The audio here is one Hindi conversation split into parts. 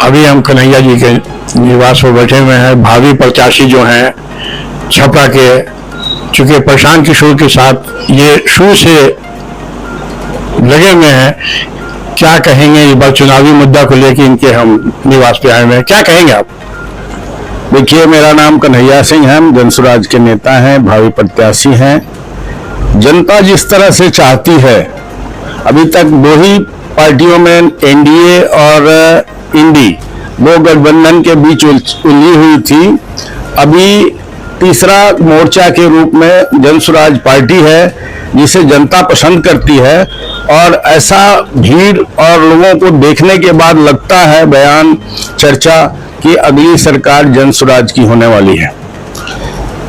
अभी हम कन्हैया जी के निवास पर बैठे हुए हैं। भावी प्रत्याशी जो हैं छपरा के, चूंकि प्रशांत किशोर के साथ ये शुरू से लगे हुए हैं, क्या कहेंगे इस बार चुनावी मुद्दा को लेकर इनके हम निवास पे आए हुए हैं, क्या कहेंगे आप? देखिए, मेरा नाम कन्हैया सिंह है, जनसुराज के नेता हैं, भावी प्रत्याशी हैं। जनता जिस तरह से चाहती है, अभी तक दो ही पार्टियों में एनडीए और इंडी दो गठबंधन के बीच उलझी हुई थी। अभी तीसरा मोर्चा के रूप में जनसुराज पार्टी है जिसे जनता पसंद करती है, और ऐसा भीड़ और लोगों को देखने के बाद लगता है, बयान चर्चा, कि अगली सरकार जनसुराज की होने वाली है।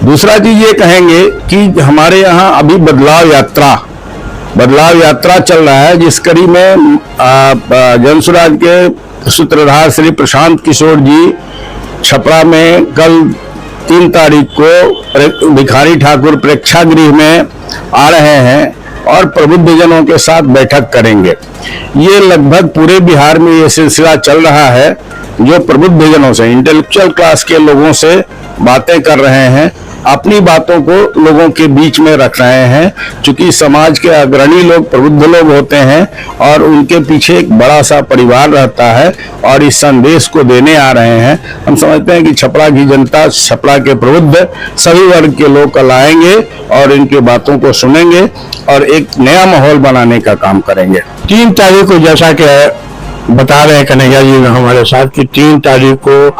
दूसरा चीज ये कहेंगे कि हमारे यहाँ अभी बदलाव यात्रा चल रहा है, जिस कड़ी में जनसुराज के सूत्रधार श्री प्रशांत किशोर जी छपरा में कल 3 तारीख को भिखारी ठाकुर प्रेक्षागृह में आ रहे हैं और प्रबुद्धजनों के साथ बैठक करेंगे। ये लगभग पूरे बिहार में ये सिलसिला चल रहा है, जो प्रबुद्धजनों से, इंटेलेक्चुअल क्लास के लोगों से बातें कर रहे हैं, अपनी बातों को लोगों के बीच में रख रहे हैं। क्योंकि समाज के अग्रणी लोग प्रबुद्ध लोग होते हैं और उनके पीछे एक बड़ा सा परिवार रहता है, और इस संदेश को देने आ रहे हैं। हम समझते हैं कि छपरा की जनता, छपरा के प्रबुद्ध सभी वर्ग के लोग कल आएंगे और इनकी बातों को सुनेंगे और एक नया माहौल बनाने का काम करेंगे। 3 तारीख को, जैसा कि बता रहे हैं कन्हैया जी हमारे साथ, कि 3 तारीख को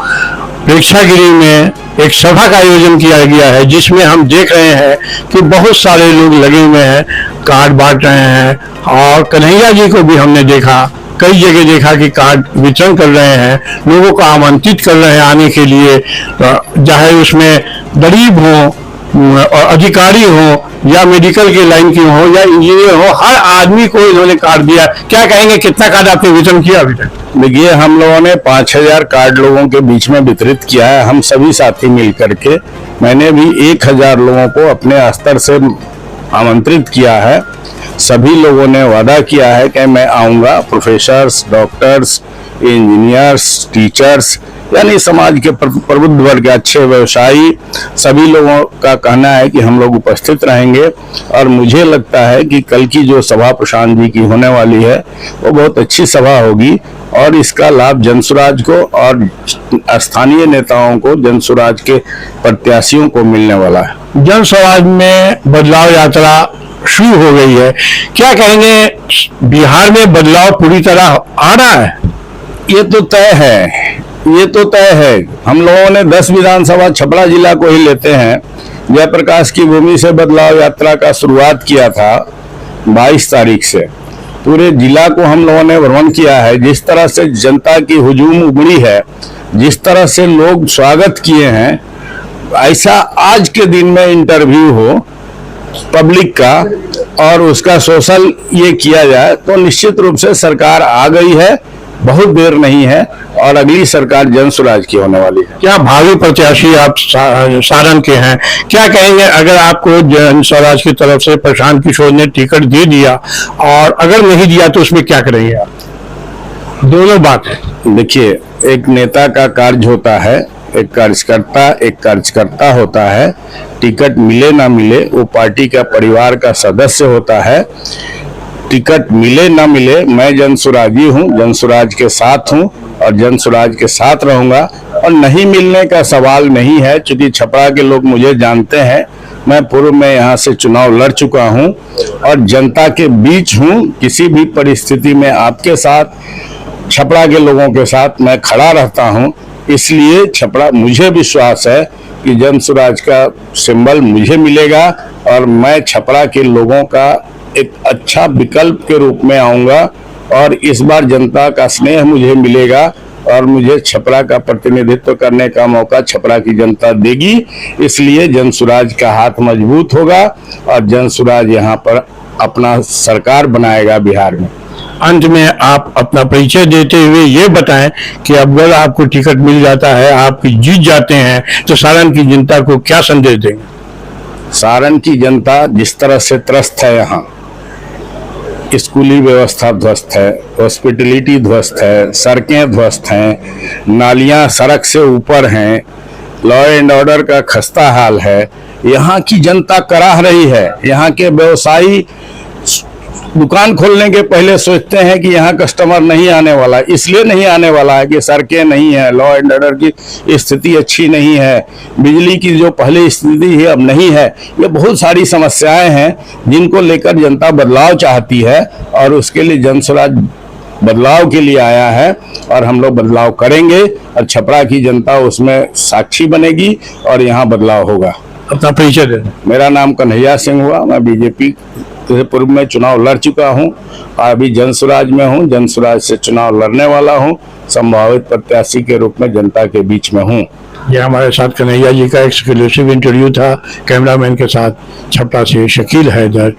प्रेक्षागृह में एक सभा का आयोजन किया गया है, जिसमें हम देख रहे हैं कि बहुत सारे लोग लगे हुए हैं, कार्ड बांट रहे हैं। और कन्हैया जी को भी हमने देखा, कई जगह देखा कि कार्ड वितरण कर रहे हैं, लोगों को आमंत्रित कर रहे हैं आने के लिए, चाहे उसमें गरीब हो और अधिकारी हो, या मेडिकल के लाइन की हो, या इंजीनियर हो, हर आदमी को इन्होंने कार्ड दिया। क्या कहेंगे, कितना कार्ड आपने वितरण किया अभी तक? देखिए, हम लोगों ने 5000 कार्ड लोगों के बीच में वितरित किया है, हम सभी साथी मिल करके। मैंने भी 1000 लोगों को अपने स्तर से आमंत्रित किया है। सभी लोगों ने वादा किया है कि मैं आऊंगा। प्रोफेसर्स, डॉक्टर्स, इंजीनियर्स, टीचर्स, यानी समाज के प्रबुद्ध वर्ग के अच्छे व्यवसायी, सभी लोगों का कहना है कि हम लोग उपस्थित रहेंगे। और मुझे लगता है कि कल की जो सभा प्रशांत जी की होने वाली है वो बहुत अच्छी सभा होगी, और इसका लाभ जनसुराज को और स्थानीय नेताओं को, जनसुराज के प्रत्याशियों को मिलने वाला है। जनसुराज में बदलाव यात्रा शुरू हो गई है, क्या कहेंगे, बिहार में बदलाव पूरी तरह आ रहा है? ये तो तय है। हम लोगों ने 10 विधानसभा छपरा जिला को ही लेते हैं। जयप्रकाश की भूमि से बदलाव यात्रा का शुरुआत किया था 22 तारीख से। पूरे जिला को हम लोगों ने भ्रमण किया है। जिस तरह से जनता की हुजूम उमड़ी है, जिस तरह से लोग स्वागत किए हैं, ऐसा आज के दिन में इंटरव्यू हो पब्लिक का और उसका सोशल ये किया जाए, तो निश्चित रूप से सरकार आ गई है, बहुत देर नहीं है, और अगली सरकार जनसुराज की होने वाली है। क्या भावी प्रत्याशी आप सारण के हैं, क्या कहेंगे, अगर आपको जनसुराज की तरफ से प्रशांत किशोर ने टिकट दे दिया, और अगर नहीं दिया तो उसमें क्या करेंगे आप? दोनों बात है। देखिए, एक नेता का कार्य होता है, एक कार्यकर्ता होता है। टिकट मिले ना मिले, वो पार्टी का, परिवार का सदस्य होता है। टिकट मिले ना मिले, मैं जनसुराजी हूँ, जनसुराज के साथ हूँ और जनसुराज के साथ रहूंगा। और नहीं मिलने का सवाल नहीं है, क्योंकि छपरा के लोग मुझे जानते हैं। मैं पूर्व में यहाँ से चुनाव लड़ चुका हूँ और जनता के बीच हूँ। किसी भी परिस्थिति में आपके साथ, छपरा के लोगों के साथ मैं खड़ा रहता हूँ। इसलिए छपरा, मुझे विश्वास है कि जनसुराज का सिंबल मुझे मिलेगा और मैं छपरा के लोगों का एक अच्छा विकल्प के रूप में आऊंगा, और इस बार जनता का स्नेह मुझे मिलेगा और मुझे छपरा का प्रतिनिधित्व करने का मौका छपरा की जनता देगी। इसलिए जनसुराज का हाथ मजबूत होगा और जनसुराज यहाँ पर अपना सरकार बनाएगा बिहार में। अंत में आप अपना परिचय देते हुए ये बताएं कि अगर आपको टिकट मिल जाता है, आप जीत जाते हैं, तो सारण की जनता को क्या संदेश देंगे? सारण की जनता जिस तरह से त्रस्त है यहाँ, स्कूली व्यवस्था ध्वस्त है, हॉस्पिटलिटी ध्वस्त है, सड़कें ध्वस्त हैं, नालियां सड़क से ऊपर हैं, लॉ एंड ऑर्डर का खस्ता हाल है। यहाँ की जनता कराह रही है। यहाँ के व्यवसायी दुकान खोलने के पहले सोचते हैं कि यहाँ कस्टमर नहीं आने वाला, इसलिए नहीं आने वाला है कि सड़कें नहीं है, लॉ एंड ऑर्डर की स्थिति अच्छी नहीं है, बिजली की जो पहले स्थिति है अब नहीं है। ये बहुत सारी समस्याएं हैं जिनको लेकर जनता बदलाव चाहती है और उसके लिए जनसुराज बदलाव के लिए आया है और हम लोग बदलाव करेंगे और छपरा की जनता उसमें साक्षी बनेगी और यहाँ बदलाव होगा। अपना परिचय दें। मेरा नाम कन्हैया सिंह हुआ, मैं बीजेपी से पूर्व में चुनाव लड़ चुका हूं और अभी जनसुराज में हूं। जनसुराज से चुनाव लड़ने वाला हूं, संभावित प्रत्याशी के रूप में जनता के बीच में हूं। ये हमारे साथ कन्हैया जी का एक्सक्लूसिव इंटरव्यू था कैमरामैन के साथ। छपरा से शकील हैदर।